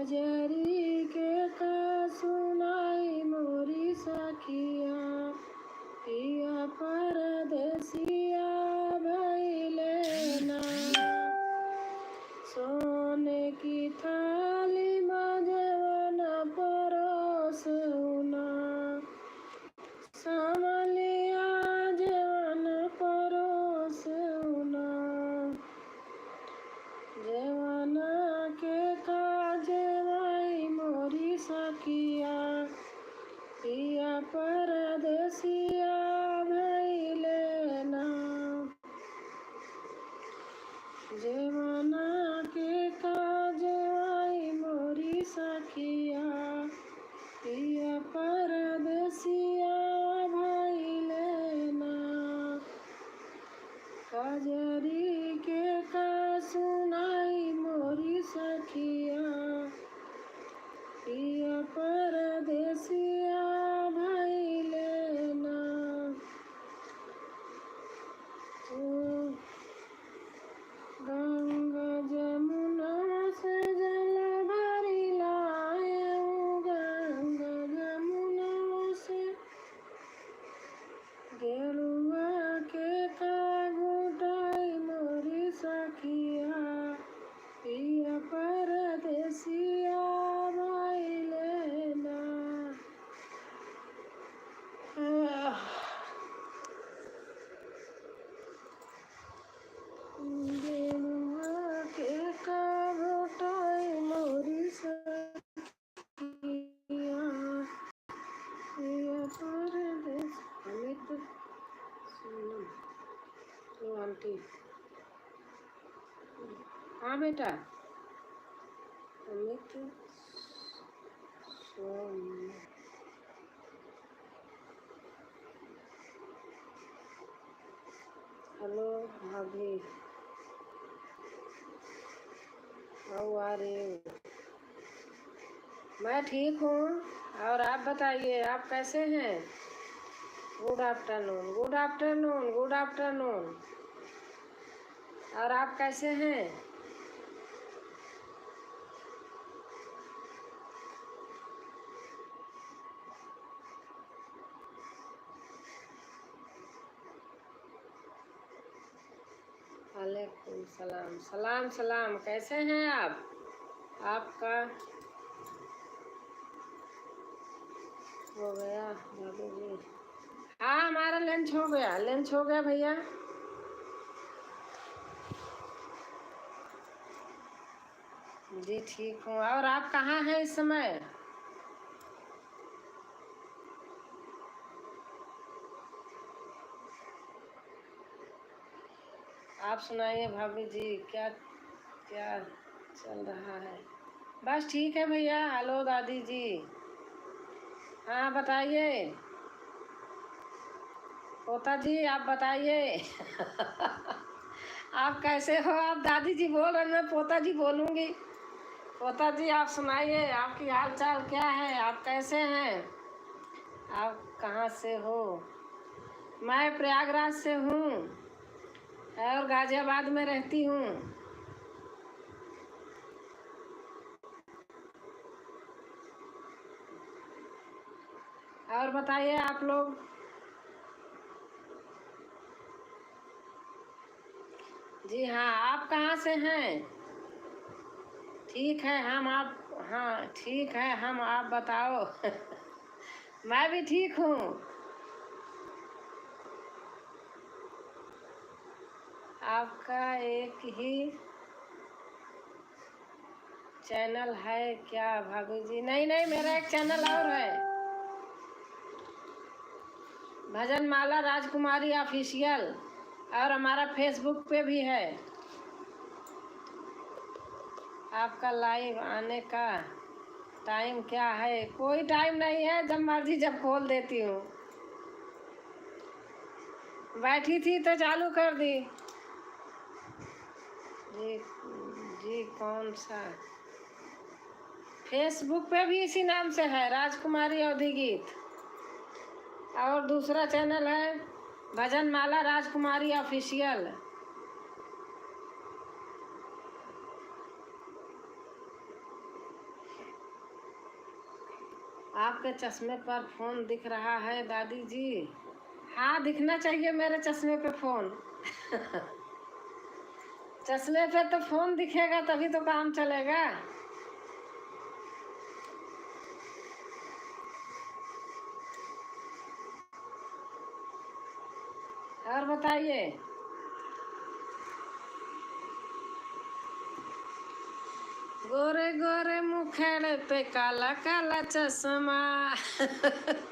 कजरी के का सुनाई मोरी सखिया, पिया परदेसिया भइले ना। सोने की थाली मजवन परोसना, समलिया जवन परोसना। जवना के काजवाई मोरी सखिया, पिया परदेसिया भइले ना। जवना के काजवाई मोरी सखिया, पिया परदेसिया भइले ना। कजरी के का सुनाई मोरी सखिया, पिया परदेसिया भइले ना। गंगा जमुना से जल भरी लायऊ, गंगा जमुना से गेरुआ के का घुटाई मोरी सखिया, पिया परदेसिया भइले ना। गेरुआ के का घुटाई मोरी सखिया, पिया परदेस। अमित सोनम, तो आंटी। हाँ बेटा, अमित सोनम। हेलो भाभी, हाउ आर यू? मैं ठीक हूँ, और आप बताइए आप कैसे हैं? Good afternoon, good afternoon, good afternoon. और आप कैसे हैं? वालेकुम सलाम, सलाम सलाम। कैसे हैं आप? आपका हो गया भाभी जी? हाँ, हमारा लंच हो गया, लंच हो गया भैया। जी ठीक हूँ। और आप कहाँ हैं इस समय? आप सुनाइए भाभी जी, क्या क्या चल रहा है? बस ठीक है भैया। हेलो दादी जी। हाँ बताइए। पोता जी आप बताइए। आप कैसे हो? आप दादी जी बोल रहे, मैं पोता जी बोलूँगी। पोता जी आप सुनाइए, आपकी हाल चाल क्या है? आप कैसे हैं? आप कहाँ से हो? मैं प्रयागराज से हूँ और गाजियाबाद में रहती हूँ। और बताइए आप लोग। जी हाँ, आप कहाँ से हैं? ठीक है हम आप, हाँ ठीक है हम, आप बताओ। मैं भी ठीक हूँ। आपका एक ही चैनल है क्या भाभी जी? नहीं नहीं, मेरा एक चैनल और है, भजन माला राजकुमारी ऑफिशियल, और हमारा फेसबुक पे भी है। आपका लाइव आने का टाइम क्या है? कोई टाइम नहीं है, जब मर्जी जब खोल देती हूँ। बैठी थी तो चालू कर दी। जी जी, कौन सा? फेसबुक पे भी इसी नाम से है, राजकुमारी अवधि गीत। और दूसरा चैनल है भजन माला राजकुमारी ऑफिशियल। आपके चश्मे पर फोन दिख रहा है दादी जी। हाँ, दिखना चाहिए मेरे चश्मे पे फोन। चश्मे पे तो फोन दिखेगा तभी तो काम चलेगा। और बताइए। गोरे गोरे मुखड़े पे काला काला चश्मा।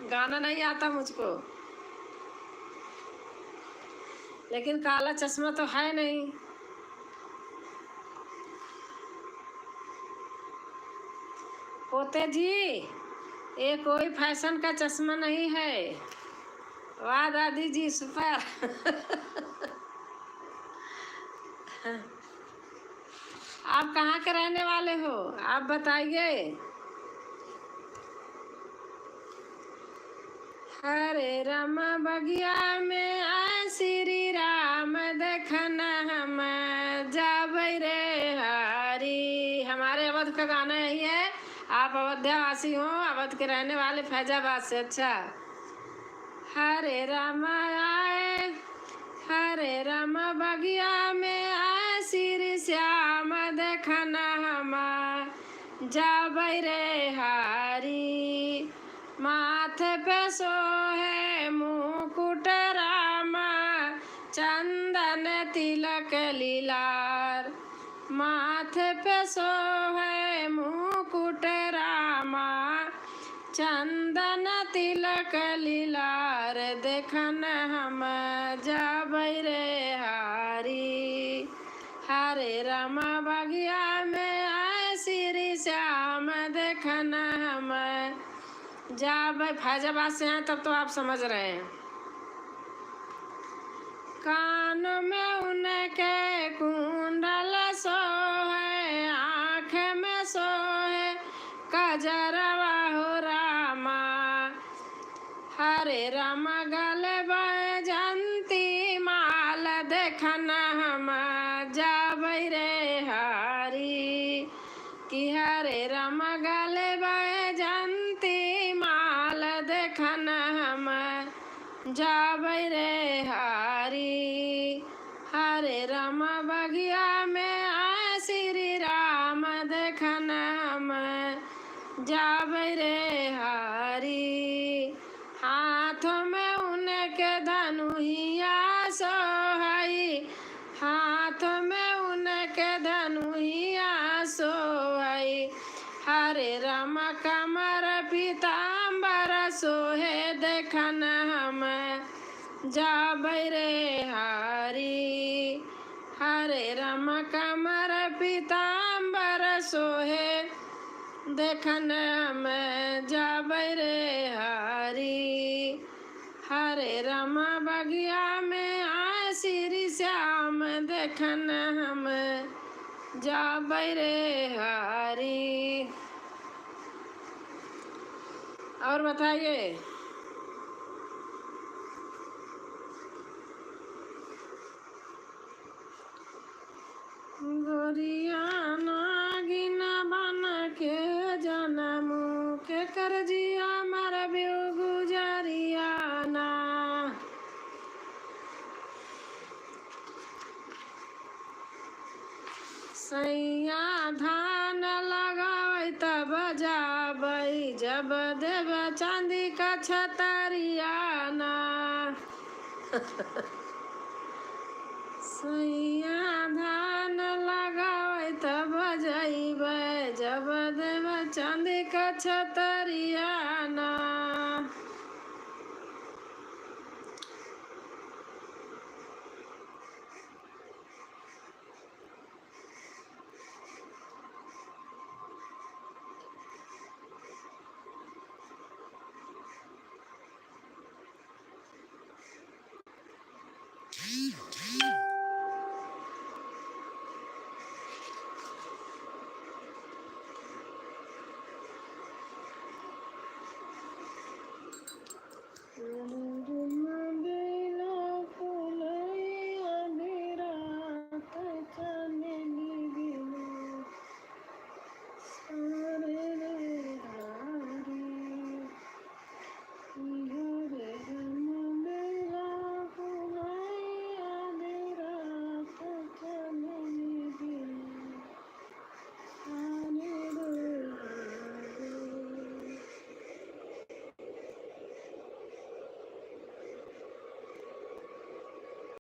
गाना नहीं आता मुझको, लेकिन काला चश्मा तो है नहीं। पोते जी, ये कोई फैशन का चश्मा नहीं है। वाह दादी जी, सुपर। आप कहाँ के रहने वाले हो, आप बताइए। हरे राम बगिया में आए श्री राम, देखना हम जाबै रे हरी। हमारे अवध का गाना यही है। आप अयोध्यावासी हो, अवध के रहने वाले, फैजाबाद से। अच्छा। हरे राम आए, हरे राम बगिया में आए श्री श्याम, देखना हम जाबै रे हरी। माथे पे सोहे मुकुट राम, चंदन तिलक लीलार। माथे पे सोहे मुकुट रामा, चंदन तिलक लीलार। देखन हम जाबै रे हरी। हरे राम बगिया में आए श्री श्याम, देखन हम जाबै। फैजाबाद से हैं तब तो आप समझ रहे हैं। कान में उनके कुंडल सोहे, आँख में सोहे कजरवा हो रामा। हरे राम गले बैजंती माल, देखन हम जाबै रे हरी। कि हरे राम गले बैजंती माल, देखन हम जाबै रे हरी। हरे राम बगिया में आए श्री राम, देखन हम जाबै रे हरी। हाथों में उनके धनुहिया सोहई, हाथों में उनके धनुहिया सोहई। हरे राम कमर पीताम्बर सोहे, देखन हम जाबै रे हरी। हरे राम कमर पीताम्बर सोहे, देखन हम जाबै रे हरी। हरे राम बगिया में आए श्री श्याम, देखन हम जाबै रे हरी। और बताइए। गोरिया नागिन बन के जनमू, के करजिया मर बियो गुजरिया ना। सैया धान लगावे तब जाबै, जब देव चांदी का छतरिया ना। सैया धान लगावे तब जइबै, जब देव चांदी का छतरिया ना।